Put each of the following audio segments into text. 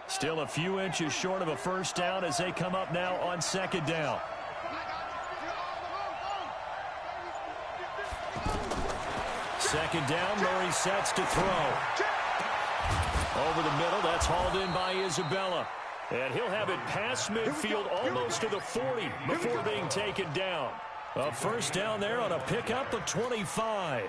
Still a few inches short of a first down as they come up now on second down. Second down, Murray sets to throw. Over the middle, that's hauled in by Isabella. And he'll have it past midfield almost to the 40 before being taken down. A first down there on a pickup of 25.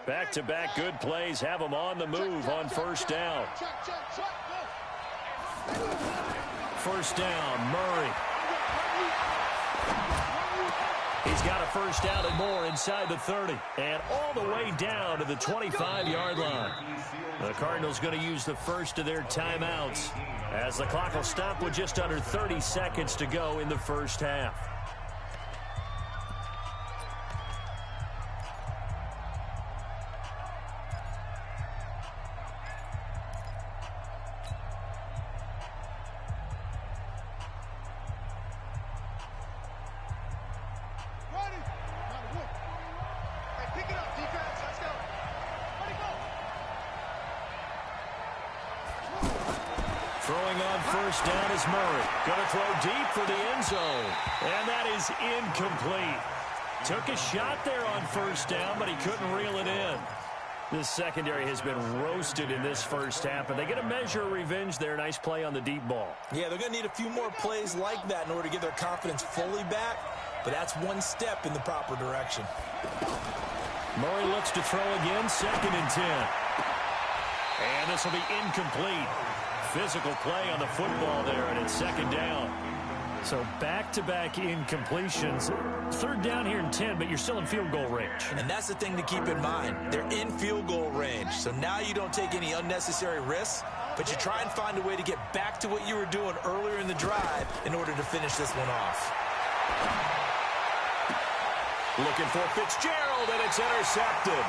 Back-to-back good plays have them on the move on first down. First down, Murray. He's got a first down and more inside the 30. And all the way down to the 25-yard line. The Cardinals going to use the first of their timeouts as the clock will stop with just under 30 seconds to go in the first half. Throwing on first down is Murray. Going to throw deep for the end zone. And that is incomplete. Took a shot there on first down, but he couldn't reel it in. This secondary has been roasted in this first half, and they get a measure of revenge there. Nice play on the deep ball. Yeah, they're going to need a few more plays like that in order to get their confidence fully back, but that's one step in the proper direction. Murray looks to throw again, 2nd and 10. And this will be incomplete. Physical play on the football there, and it's 2nd down. So back-to-back incompletions. 3rd down here in 10, but you're still in field goal range. And that's the thing to keep in mind. They're in field goal range. So now you don't take any unnecessary risks, but you try and find a way to get back to what you were doing earlier in the drive in order to finish this one off. Looking for Fitzgerald, and it's intercepted.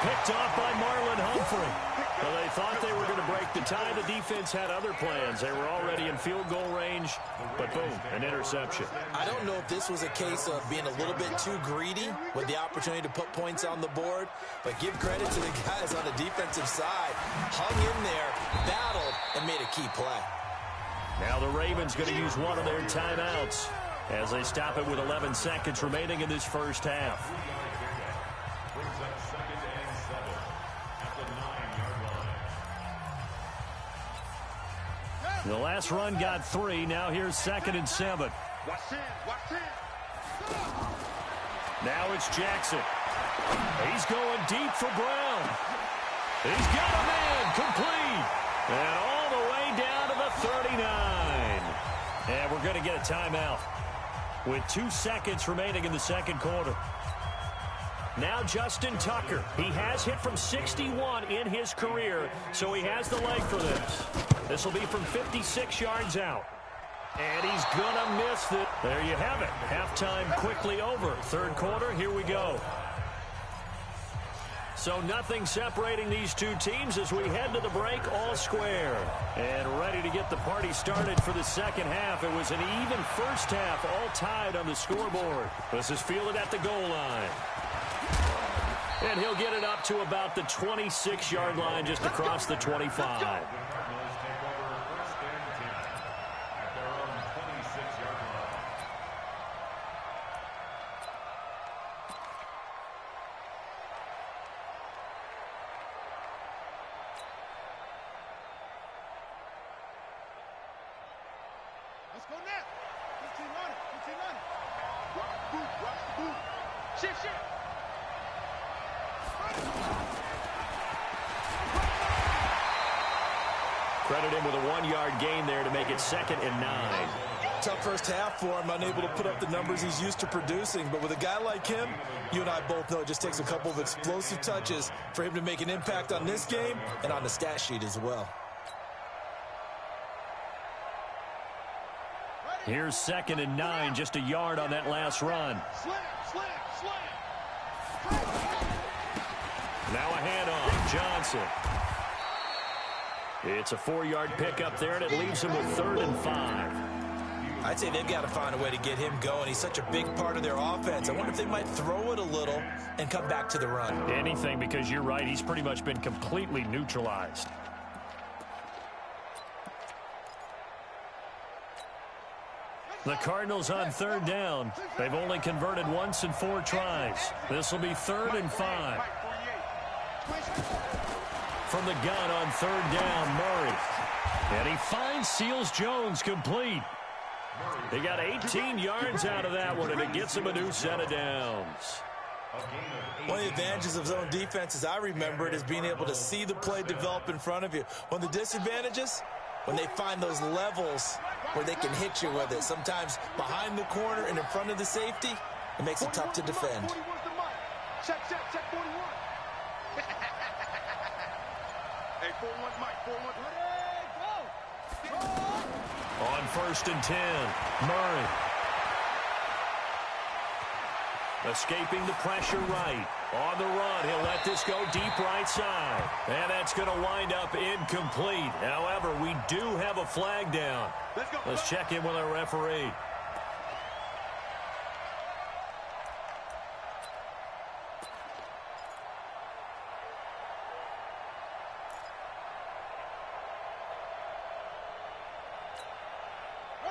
Picked off by Marlon Humphrey. Well, they thought they were going to break the tie. The defense had other plans. They were already in field goal range, but boom, an interception. I don't know if this was a case of being a little bit too greedy with the opportunity to put points on the board, but give credit to the guys on the defensive side. Hung in there, battled, and made a key play. Now the Ravens going to use one of their timeouts as they stop it with 11 seconds remaining in this first half. The last run got 3. Now here's 2nd and 7. Now it's Jackson. He's going deep for Brown. He's got a man complete. And all the way down to the 39. And we're going to get a timeout with 2 seconds remaining in the second quarter. Now Justin Tucker. He has hit from 61 in his career, so he has the leg for this. This will be from 56 yards out. And he's going to miss it. There you have it. Halftime quickly over. 3rd quarter, here we go. So nothing separating these two teams as we head to the break, all square. And ready to get the party started for the second half. It was an even first half, all tied on the scoreboard. This is fielded at the goal line. And he'll get it up to about the 26-yard line, just across the 25. Let's go now. 15 running. 15 running. Rock the boot. Rock the boot. Shift, shift. Credit him with a 1-yard gain there to make it 2nd and 9. Tough first half for him, unable to put up the numbers he's used to producing. But with a guy like him, you and I both know it just takes a couple of explosive touches for him to make an impact on this game and on the stat sheet as well. Here's 2nd and 9, just a yard on that last run. Slam, slam, slam. Johnson. It's a 4-yard pickup there, and it leaves him with 3rd and 5. I'd say they've got to find a way to get him going. He's such a big part of their offense. I wonder if they might throw it a little and come back to the run. Anything, because you're right. He's pretty much been completely neutralized. The Cardinals on 3rd down. They've only converted once in 4 tries. This will be 3rd and 5. From the gun on 3rd down, Murray. And he finds Seals-Jones complete. He got 18 yards out of that one, and it gets him a new set of downs. One of the advantages of zone defense, as I remember it, is being able to see the play develop in front of you. One of the disadvantages, when they find those levels where they can hit you with it. Sometimes behind the corner and in front of the safety, it makes it tough to defend. Check 41. Hey, 4-1 Mike, 4-1. On 1st and 10, Murray. Escaping the pressure right. On the run, he'll let this go deep right side. And that's going to wind up incomplete. However, we do have a flag down. Let's check in with our referee.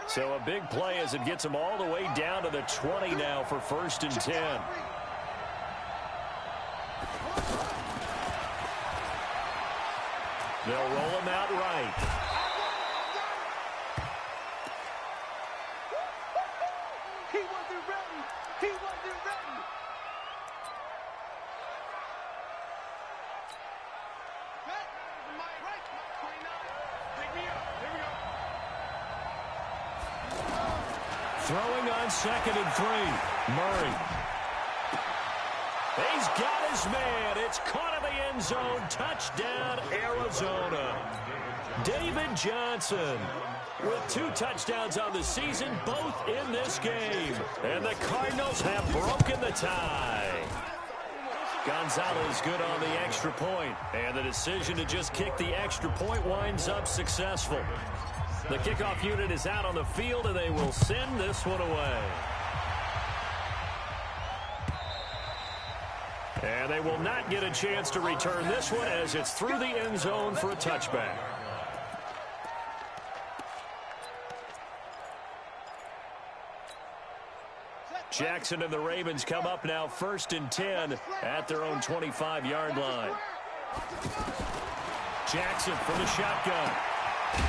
So a big play as it gets them all the way down to the 20 now for 1st and 10. They'll roll him out right. He wasn't ready. He wasn't ready. Right, 29. Pick me up. Here we go. Throwing on 2nd and 3. Murray. He's got his man. It's caught in the end zone. Touchdown, Arizona. David Johnson with 2 touchdowns on the season, both in this game. And the Cardinals have broken the tie. Gonzalez good on the extra point. And the decision to just kick the extra point winds up successful. The kickoff unit is out on the field, and they will send this one away. And they will not get a chance to return this one as it's through the end zone for a touchback. Jackson and the Ravens come up now 1st and 10 at their own 25-yard line. Jackson from the shotgun.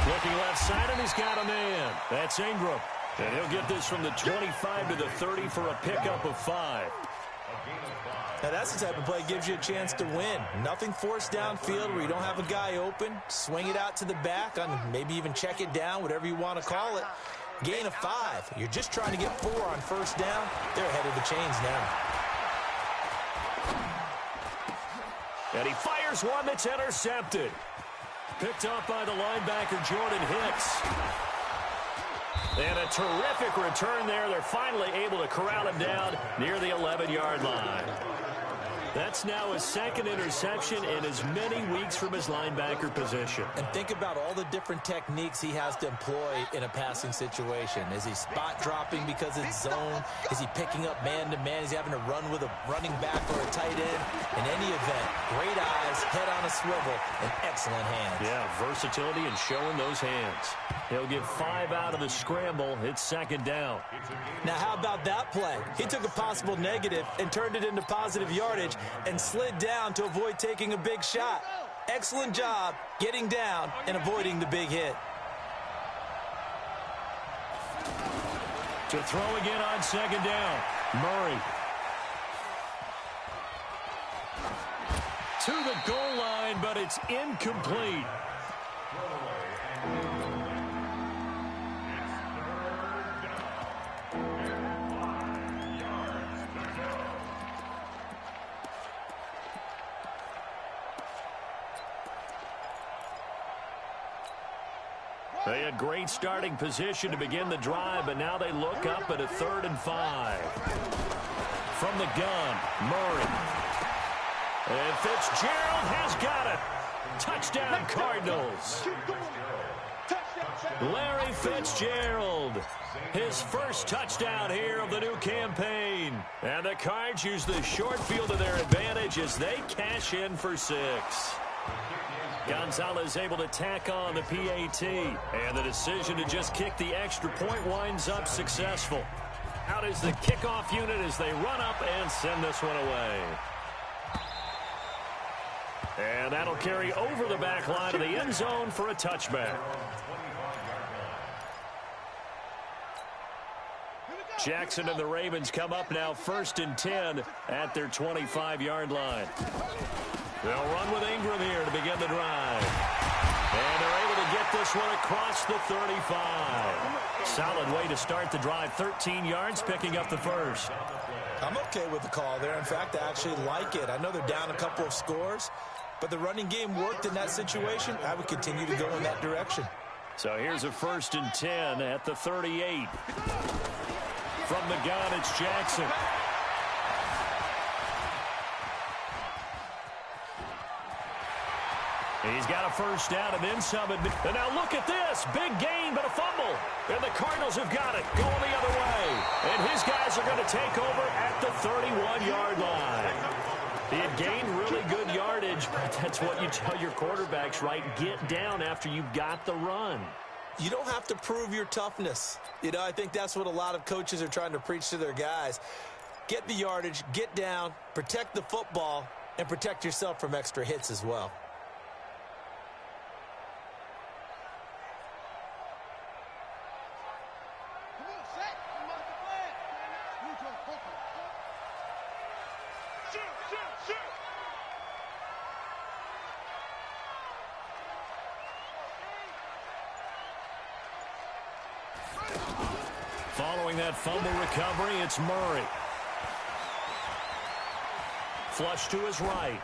Looking left side, and he's got a man. That's Ingram. And he'll get this from the 25 to the 30 for a pickup of 5. Now, that's the type of play that gives you a chance to win. Nothing forced downfield where you don't have a guy open. Swing it out to the back, maybe even check it down, whatever you want to call it. Gain of 5. You're just trying to get 4 on 1st down. They're ahead of the chains now. And he fires one that's intercepted. Picked up by the linebacker, Jordan Hicks. And a terrific return there. They're finally able to corral him down near the 11-yard line. That's now his 2nd interception in as many weeks from his linebacker position. And think about all the different techniques he has to employ in a passing situation. Is he spot dropping because it's zone? Is he picking up man-to-man? Is he having to run with a running back or a tight end? In any event, great eyes, head on a swivel, and excellent hands. Yeah, versatility and showing those hands. He'll get 5 out of the scramble. It's 2nd down. Now, how about that play? He took a possible negative and turned it into positive yardage and slid down to avoid taking a big shot. Excellent job getting down and avoiding the big hit. To throw again on 2nd down. Murray. To the goal line, but it's incomplete. They had great starting position to begin the drive, but now they look up at a 3rd and 5. From the gun, Murray. And Fitzgerald has got it. Touchdown, Cardinals. Larry Fitzgerald, his first touchdown here of the new campaign. And the Cards use the short field to their advantage as they cash in for 6. Gonzalez able to tack on the PAT. And the decision to just kick the extra point winds up successful. Out is the kickoff unit as they run up and send this one away. And that'll carry over the back line of the end zone for a touchback. Jackson and the Ravens come up now 1st and 10 at their 25-yard line. They'll run with Ingram here to begin the drive. And they're able to get this one across the 35. Solid way to start the drive. 13 yards, picking up the first. I'm okay with the call there. In fact, I actually like it. I know they're down a couple of scores, but the running game worked in that situation. I would continue to go in that direction. So here's a 1st and 10 at the 38. From the gun, it's Jackson. He's got a first down and then some. And now look at this. Big gain, but a fumble. And the Cardinals have got it going the other way. And his guys are going to take over at the 31-yard line. He had gained really good yardage, but that's what you tell your quarterbacks, right? Get down after you've got the run. You don't have to prove your toughness. You know, I think that's what a lot of coaches are trying to preach to their guys. Get the yardage, get down, protect the football, and protect yourself from extra hits as well. Following that fumble recovery, it's Murray. Flush to his right.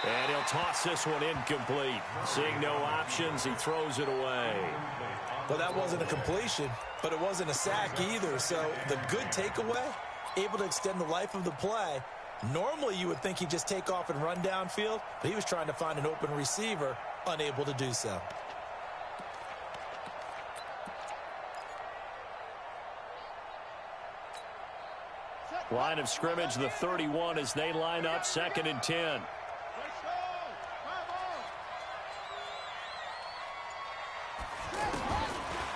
And he'll toss this one incomplete. Seeing no options, he throws it away. Well, that wasn't a completion, but it wasn't a sack either. So the good takeaway, able to extend the life of the play. Normally, you would think he'd just take off and run downfield, but he was trying to find an open receiver, unable to do so. Line of scrimmage, the 31 as they line up 2nd and 10.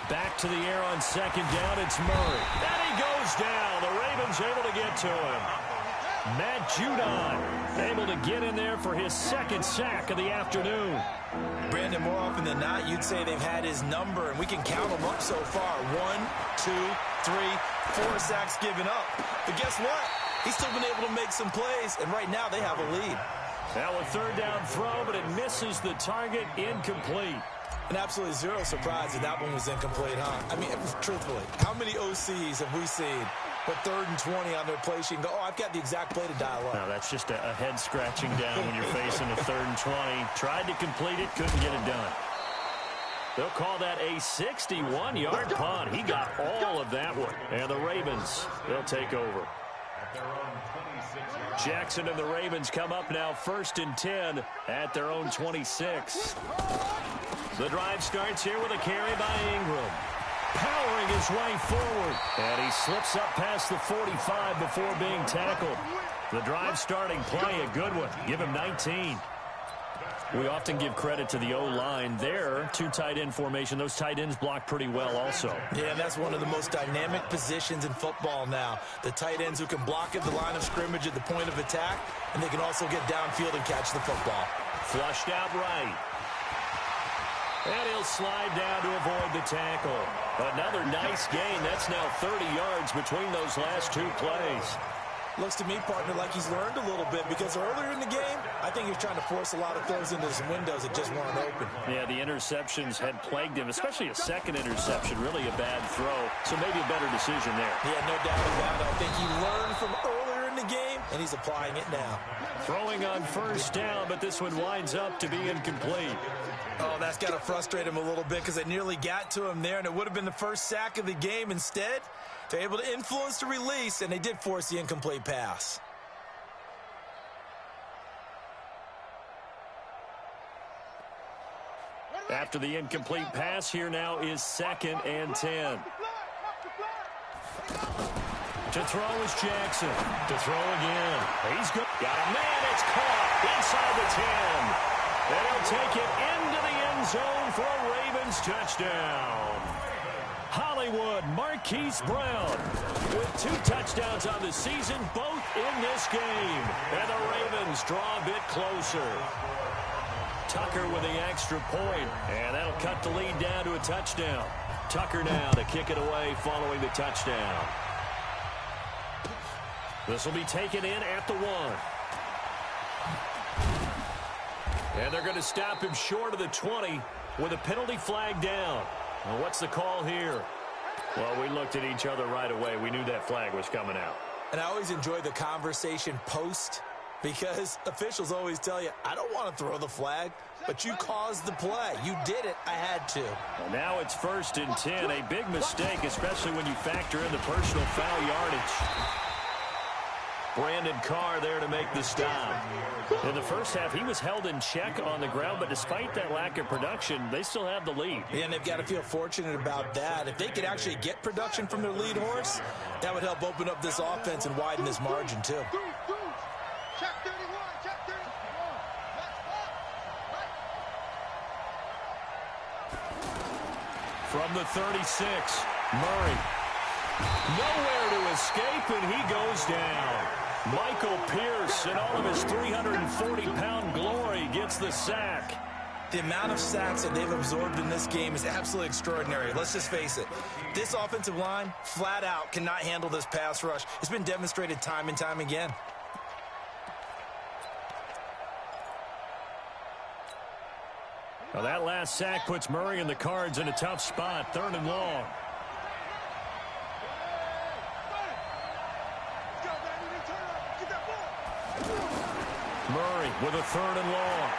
Back to the air on 2nd down, it's Murray. And he goes down. The Ravens able to get to him. Matt Judon able to get in there for his 2nd sack of the afternoon. Brandon, more often than not, you'd say they've had his number, and we can count them up so far. 1, 2, 3, 4 sacks given up. But guess what? He's still been able to make some plays, and right now they have a lead. Now a 3rd down throw, but it misses the target, incomplete. And absolutely zero surprise that one was incomplete, huh? I mean, truthfully, how many OCs have we seen with 3rd and 20 on their play sheet and go, oh, I've got the exact play to dial up? No, that's just a head scratching down when you're facing a 3rd and 20. Tried to complete it, couldn't get it done. They'll call that a 61-yard punt. He got all of that one. And the Ravens, they'll take over. Jackson and the Ravens come up now 1st and 10 at their own 26. The drive starts here with a carry by Ingram. Powering his way forward. And he slips up past the 45 before being tackled. The drive starting play, a good one. Give him 19. We often give credit to the O-line there. 2 tight end formation. Those tight ends block pretty well also. Yeah, that's one of the most dynamic positions in football now. The tight ends who can block at the line of scrimmage at the point of attack, and they can also get downfield and catch the football. Flushed out right. And he'll slide down to avoid the tackle. Another nice gain. That's now 30 yards between those last 2 plays. Looks to me, partner, like he's learned a little bit because earlier in the game, I think he was trying to force a lot of throws into some windows that just weren't open. Yeah, the interceptions had plagued him, especially a 2nd interception. Really a bad throw, so maybe a better decision there. Yeah, no doubt about it. I think he learned from earlier in the game, and he's applying it now. Throwing on 1st down, but this one winds up to be incomplete. Oh, that's got to frustrate him a little bit because they nearly got to him there, and it would have been the first sack of the game. Instead, they're able to influence the release, and they did force the incomplete pass. After the incomplete pass, here now is 2nd and 10. To throw is Jackson. To throw again. He's good. Got a man. It's caught inside the 10. And he'll take it into the end zone for a Ravens touchdown. Hollywood Marquise Brown with 2 touchdowns on the season, both in this game. And the Ravens draw a bit closer. Tucker with the extra point, and that'll cut the lead down to a touchdown. Tucker now to kick it away following the touchdown. This will be taken in at the 1. And they're going to stop him short of the 20 with a penalty flag down. Well, what's the call here? Well, we looked at each other right away. We knew that flag was coming out. And I always enjoy the conversation post, because officials always tell you, I don't want to throw the flag, but you caused the play. You did it. I had to. Well, now it's 1st and 10. A big mistake, especially when you factor in the personal foul yardage. Brandon Carr there to make the stop. In the first half, he was held in check on the ground, but despite that lack of production, they still have the lead. Yeah, and they've got to feel fortunate about that. If they could actually get production from their lead horse, that would help open up this offense and widen this margin, too. Check 31, check 31. From the 36, Murray. Nowhere to escape, and he goes down. Michael Pierce, in all of his 340-pound glory, gets the sack. The amount of sacks that they've absorbed in this game is absolutely extraordinary. Let's just face it. This offensive line, flat out, cannot handle this pass rush. It's been demonstrated time and time again. Well, that last sack puts Murray and the Cards in a tough spot, 3rd and long. Murray with a 3rd and long.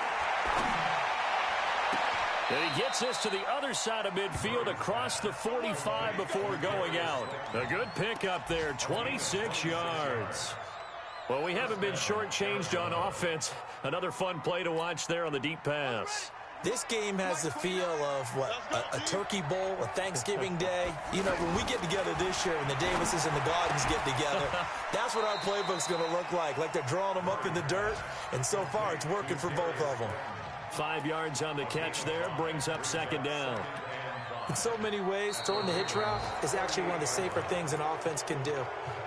And he gets this to the other side of midfield across the 45 before going out. A good pickup there, 26 yards. Well, we haven't been shortchanged on offense. Another fun play to watch there on the deep pass. This game has the feel of, a Turkey Bowl, a Thanksgiving Day. You know, when we get together this year, when the Davises and the Gardens get together, that's what our playbook's going to look like they're drawing them up in the dirt, and so far it's working for both of them. 5 yards on the catch there, brings up 2nd down. In so many ways, throwing the hitch route is actually one of the safer things an offense can do.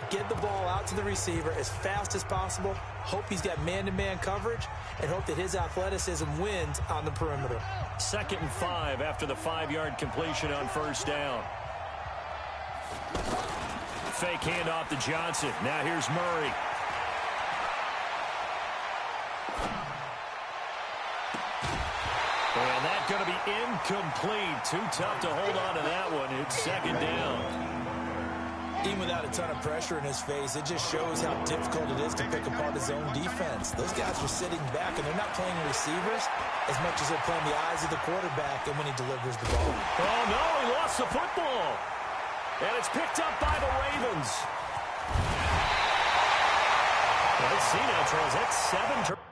Get the ball out to the receiver as fast as possible, hope he's got man-to-man coverage, and hope that his athleticism wins on the perimeter. 2nd and 5 after the 5-yard completion on 1st down. Fake handoff to Johnson. Now here's Murray. And that's going to be incomplete. Too tough to hold on to that one. It's 2nd down. Even without a ton of pressure in his face, it just shows how difficult it is to pick apart his own defense. Those guys are sitting back, and they're not playing receivers as much as they're playing the eyes of the quarterback and when he delivers the ball. Oh, no, he lost the football. And it's picked up by the Ravens. Let's see now, Charles. That's 7 turnovers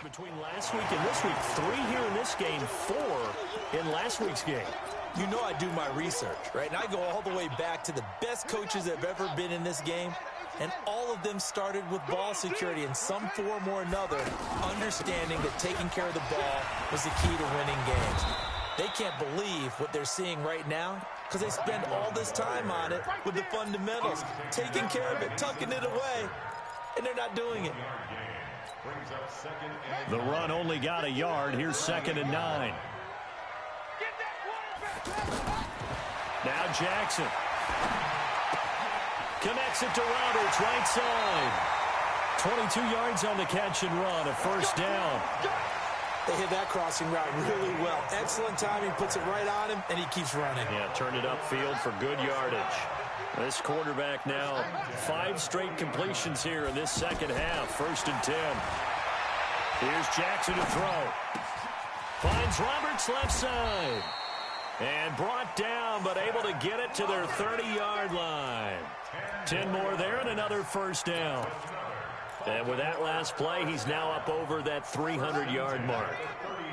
between last week and this week. 3 here in this game, 4 in last week's game. You know I do my research, right? And I go all the way back to the best coaches that have ever been in this game, and all of them started with ball security in some form or another, understanding that taking care of the ball was the key to winning games. They can't believe what they're seeing right now because they spend all this time on it with the fundamentals, taking care of it, tucking it away, and they're not doing it. The run only got a yard. Here's 2nd and 9. Now Jackson connects it to Roberts, right side. 22 yards on the catch and run, a 1st down. They hit that crossing route really well. Excellent timing, puts it right on him, and he keeps running. Yeah, turned it upfield for good yardage. This quarterback now 5 straight completions here in this 2nd half. 1st and 10. Here's Jackson to throw. Finds Roberts left side. And brought down, but able to get it to their 30-yard line. 10 more there and another 1st down. And with that last play, he's now up over that 300-yard mark.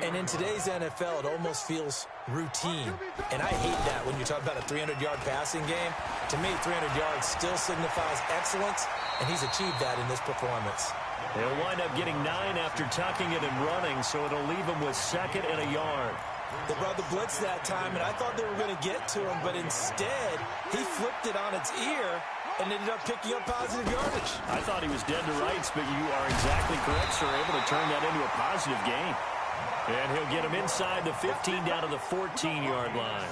And in today's NFL, it almost feels routine. And I hate that when you talk about a 300-yard passing game. To me, 300 yards still signifies excellence, and he's achieved that in this performance. He'll wind up getting 9 after tucking it and running, so it'll leave him with 2nd and a yard. They brought the blitz that time, and I thought they were going to get to him, but instead, he flipped it on its ear and ended up picking up positive yardage. I thought he was dead to rights, but you are exactly correct, sir. Able to turn that into a positive gain. And he'll get him inside the 15 down to the 14-yard line.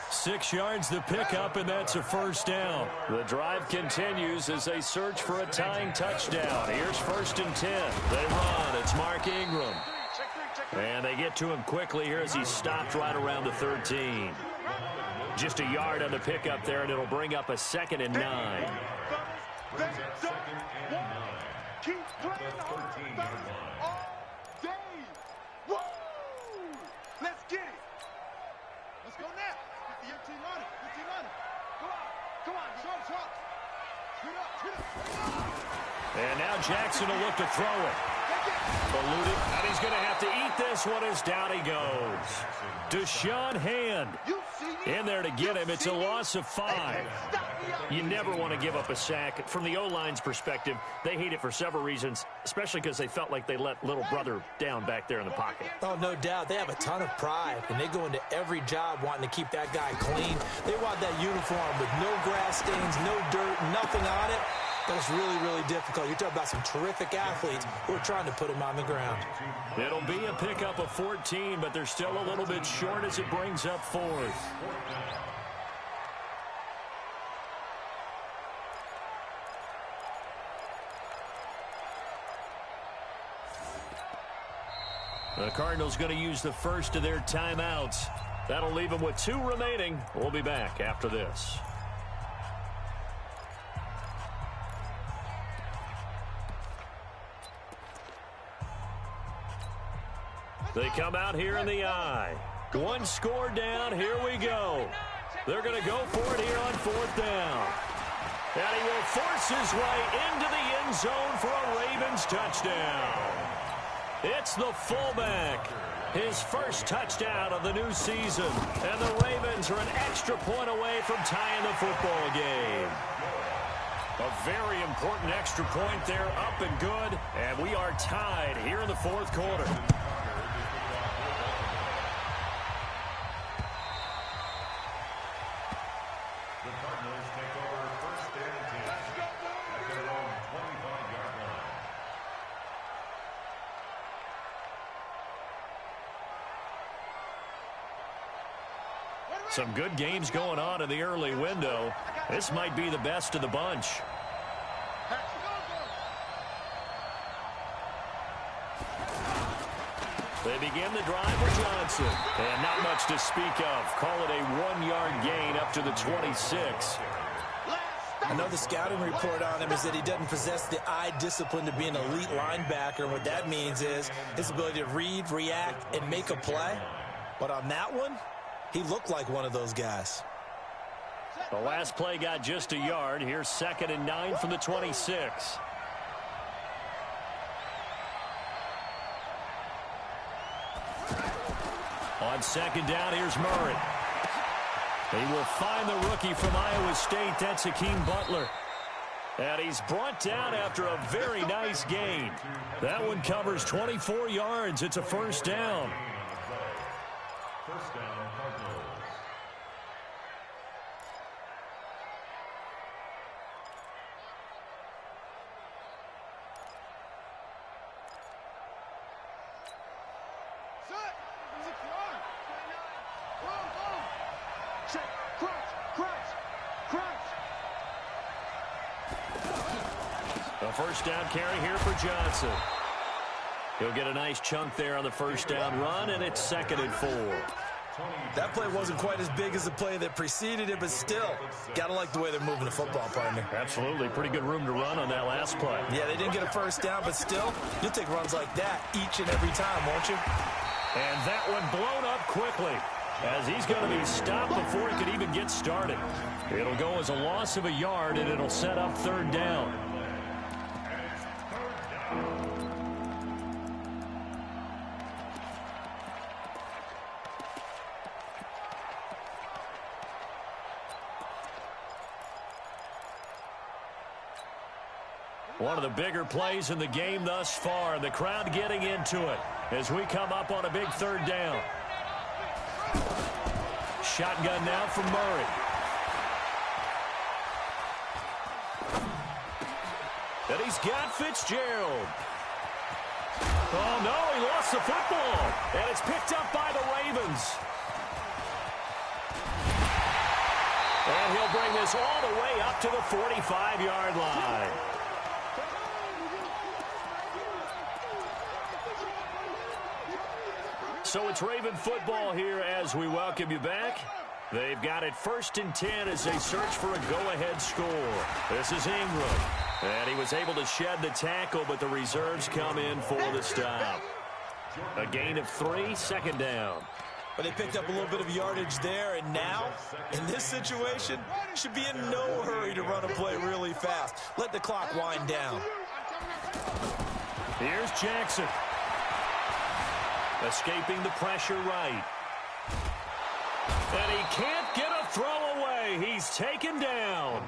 6 yards to pick up, and that's a first down. The drive continues as they search for a tying touchdown. Here's 1st and 10. They run. It's Mark Ingram. And they get to him quickly here as he's stopped right around the 13. Just a yard on the pickup there, and it'll bring up a 2nd and 9. Keep playing all day. Woo! Let's get it. Let's go now. 15 on it. 15 on it. Go on. Come on. Short. Shoot up. And now Jackson will look to throw it. Eluded, and he's going to have to eat this one as down he goes. Deshaun Hand in there to get him. It's a loss of 5. You never want to give up a sack. From the O-line's perspective, they hate it for several reasons, especially because they felt like they let little brother down back there in the pocket. Oh, no doubt. They have a ton of pride, and they go into every job wanting to keep that guy clean. They want that uniform with no grass stains, no dirt, nothing on it. But it's really, really difficult. You're talking about some terrific athletes who are trying to put him on the ground. It'll be a pickup of 14, but they're still a little bit short as it brings up 4th. The Cardinals going to use the first of their timeouts. That'll leave them with 2 remaining. We'll be back after this. They come out here in the eye. 1 score down. Here we go. They're going to go for it here on 4th down. And he will force his way into the end zone for a Ravens touchdown. It's the fullback. His first touchdown of the new season. And the Ravens are an extra point away from tying the football game. A very important extra point there, up and good. And we are tied here in the 4th quarter. Some good games going on in the early window. This might be the best of the bunch. They begin the drive with Johnson. And not much to speak of. Call it a 1-yard gain up to the 26. Another scouting report on him is that he doesn't possess the eye discipline to be an elite linebacker. And what that means is his ability to read, react, and make a play. But on that one, he looked like one of those guys. The last play got just a yard. Here's 2nd and 9 from the 26. On 2nd down, here's Murray. He will find the rookie from Iowa State. That's Hakeem Butler. And he's brought down after a very nice gain. That one covers 24 yards. It's a first down. First down, Cardinals. A first down carry here for Johnson. He'll get a nice chunk there on the first down run, and it's 2nd and 4. That play wasn't quite as big as the play that preceded it, but still, got to like the way they're moving the football, partner. Absolutely. Pretty good room to run on that last play. Yeah, they didn't get a first down, but still, you'll take runs like that each and every time, won't you? And that one blown up quickly, as he's going to be stopped before he could even get started. It'll go as a loss of a yard, and it'll set up 3rd down. One of the bigger plays in the game thus far, and the crowd getting into it as we come up on a big third down. Shotgun now from Murray. And he's got Fitzgerald. Oh, no, he lost the football. And it's picked up by the Ravens. And he'll bring this all the way up to the 45-yard line. So it's Raven football here as we welcome you back. They've got it 1st and 10 as they search for a go-ahead score. This is Ingram. And he was able to shed the tackle, but the reserves come in for the stop. A gain of 3, 2nd down. But they picked up a little bit of yardage there, and now, in this situation, should be in no hurry to run a play really fast. Let the clock wind down. Here's Jackson. Escaping the pressure right. And he can't get a throw away. He's taken down.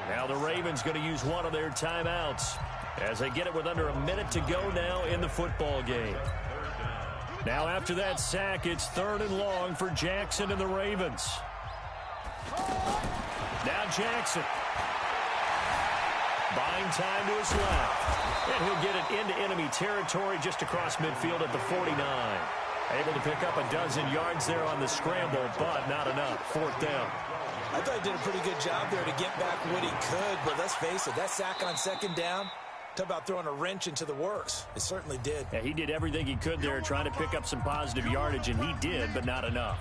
Now the Ravens going to use one of their timeouts as they get it with under a minute to go now in the football game. Now after that sack, it's 3rd and long for Jackson and the Ravens. Now Jackson. Buying time to his left. And he'll get it into enemy territory just across midfield at the 49. Able to pick up a dozen yards there on the scramble, but not enough. 4th down. I thought he did a pretty good job there to get back what he could, but let's face it, that sack on 2nd down, talk about throwing a wrench into the works. It certainly did. Yeah, he did everything he could there trying to pick up some positive yardage, and he did, but not enough.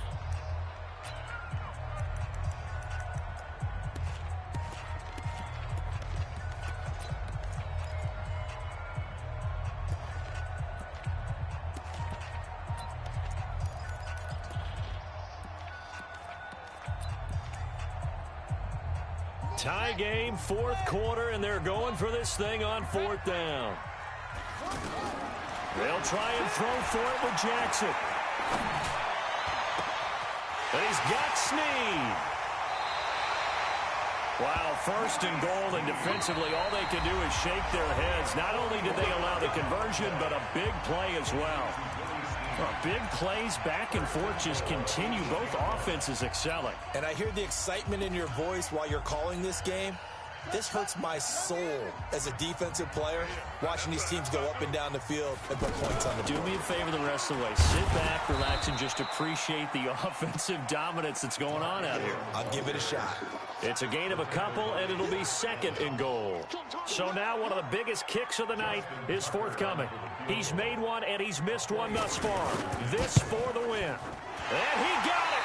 Tie game, 4th quarter, and they're going for this thing on 4th down. They'll try and throw for it with Jackson. And he's got Snead. Wow, 1st and goal, and defensively all they can do is shake their heads. Not only did they allow the conversion, but a big play as well. Well, big plays back and forth just continue. Both offenses excelling. And I hear the excitement in your voice while you're calling this game. This hurts my soul as a defensive player, watching these teams go up and down the field and put points on the board. Do me a favor the rest of the way. Sit back, relax, and just appreciate the offensive dominance that's going on out here. I'll give it a shot. It's a gain of a couple, and it'll be 2nd and goal. So now one of the biggest kicks of the night is forthcoming. He's made one, and he's missed one thus far. This for the win. And he got it!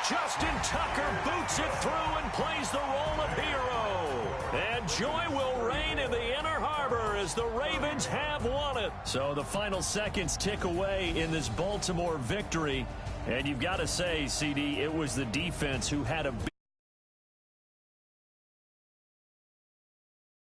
Justin Tucker boots it through and plays the role of hero. And joy will reign in the Inner Harbor as the Ravens have won it. So the final seconds tick away in this Baltimore victory. And you've got to say, CD, it was the defense who had a